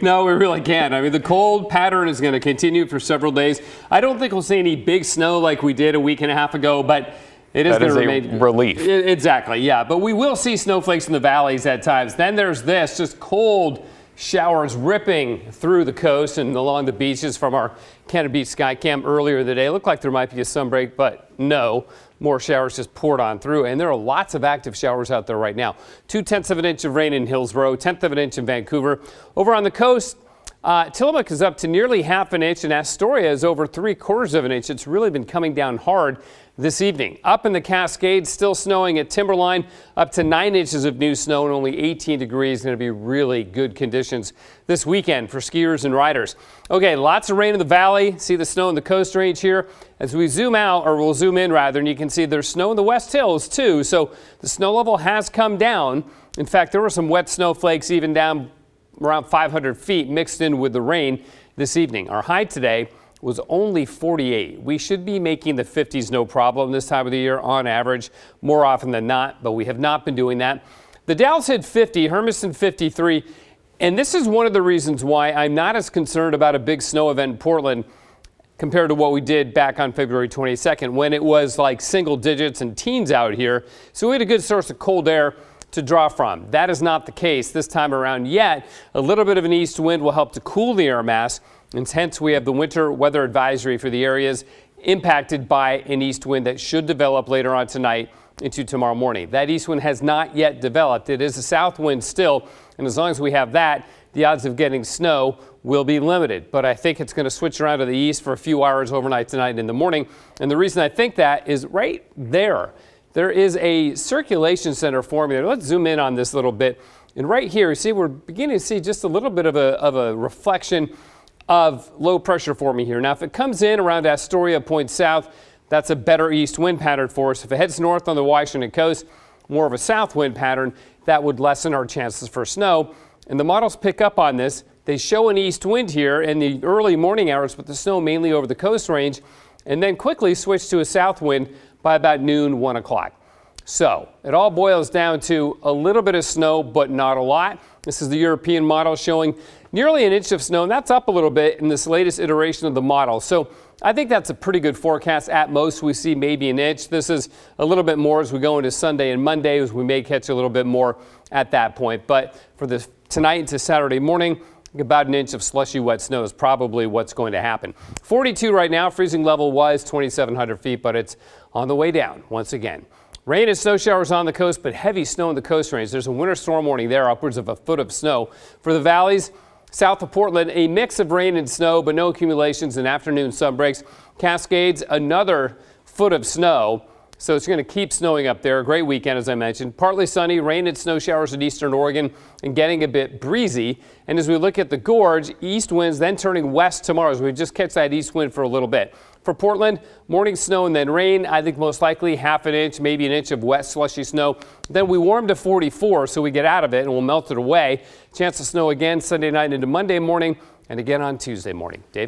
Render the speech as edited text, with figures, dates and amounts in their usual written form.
No, we really can't. I mean, the cold pattern is going to continue for several days. I don't think we'll see any big snow like we did a week and a half ago, but it is going to remain relief. Exactly, yeah. But we will see snowflakes in the valleys at times. Then there's this, just cold showers ripping through the coast and along the beaches from our Canada Beach sky cam earlier today. It looked like there might be a sunbreak, but no. More showers just poured on through, and there are lots of active showers out there right now. 0.2 of an inch of rain in Hillsborough, 1/10 of an inch in Vancouver. Over on the coast, Tillamook is up to nearly ½ an inch, and Astoria is over 3/4 of an inch. It's really been coming down hard this evening. Up in the Cascades, still snowing at Timberline, up to 9 inches of new snow and only 18 degrees. Going to be really good conditions this weekend for skiers and riders. Okay, lots of rain in the valley. See the snow in the Coast Range here. As we zoom out, or we'll zoom in rather, and you can see there's snow in the West Hills too. So the snow level has come down. In fact, there were some wet snowflakes even down around 500 feet mixed in with the rain this evening. Our high today was only 48. We should be making the 50s no problem this time of the year on average, more often than not, but we have not been doing that. The Dalles hit 50, Hermiston 53, and this is one of the reasons why I'm not as concerned about a big snow event in Portland compared to what we did back on February 22nd when it was like single digits and teens out here. So we had a good source of cold air to draw from. That is not the case this time around yet. A little bit of an east wind will help to cool the air mass, and hence we have the winter weather advisory for the areas impacted by an east wind that should develop later on tonight into tomorrow morning. That east wind has not yet developed. It is a south wind still, and as long as we have that, the odds of getting snow will be limited. But I think it's going to switch around to the east for a few hours overnight tonight and in the morning. And the reason I think that is right there. There is a circulation center forming. Let's zoom in on this a little bit. And right here, you see, we're beginning to see just a little bit of a reflection of low pressure forming here. Now, if it comes in around Astoria, points south, that's a better east wind pattern for us. If it heads north on the Washington coast, more of a south wind pattern, that would lessen our chances for snow. And the models pick up on this. They show an east wind here in the early morning hours, but the snow mainly over the Coast Range, and then quickly switch to a south wind by about noon, 1 o'clock. So it all boils down to a little bit of snow, but not a lot. This is the European model showing nearly an inch of snow, and that's up a little bit in this latest iteration of the model. So I think that's a pretty good forecast. At most, we see maybe an inch. This is a little bit more as we go into Sunday and Monday, as we may catch a little bit more at that point. But for this tonight into Saturday morning, about an inch of slushy wet snow is probably what's going to happen. 42 right now. Freezing level was 2,700 feet, but it's on the way down once again. Rain and snow showers on the coast, but heavy snow in the Coast Range. There's a winter storm warning there, upwards of a foot of snow. For the valleys, south of Portland, a mix of rain and snow, but no accumulations and afternoon sunbreaks. Cascades, another foot of snow. So it's going to keep snowing up there. A great weekend, as I mentioned. Partly sunny, rain and snow showers in eastern Oregon and getting a bit breezy. And as we look at the gorge, east winds then turning west tomorrow as we just catch that east wind for a little bit. For Portland, morning snow and then rain. I think most likely ½ an inch, maybe an inch of wet slushy snow. Then we warm to 44, so we get out of it and we'll melt it away. Chance of snow again Sunday night into Monday morning and again on Tuesday morning. David?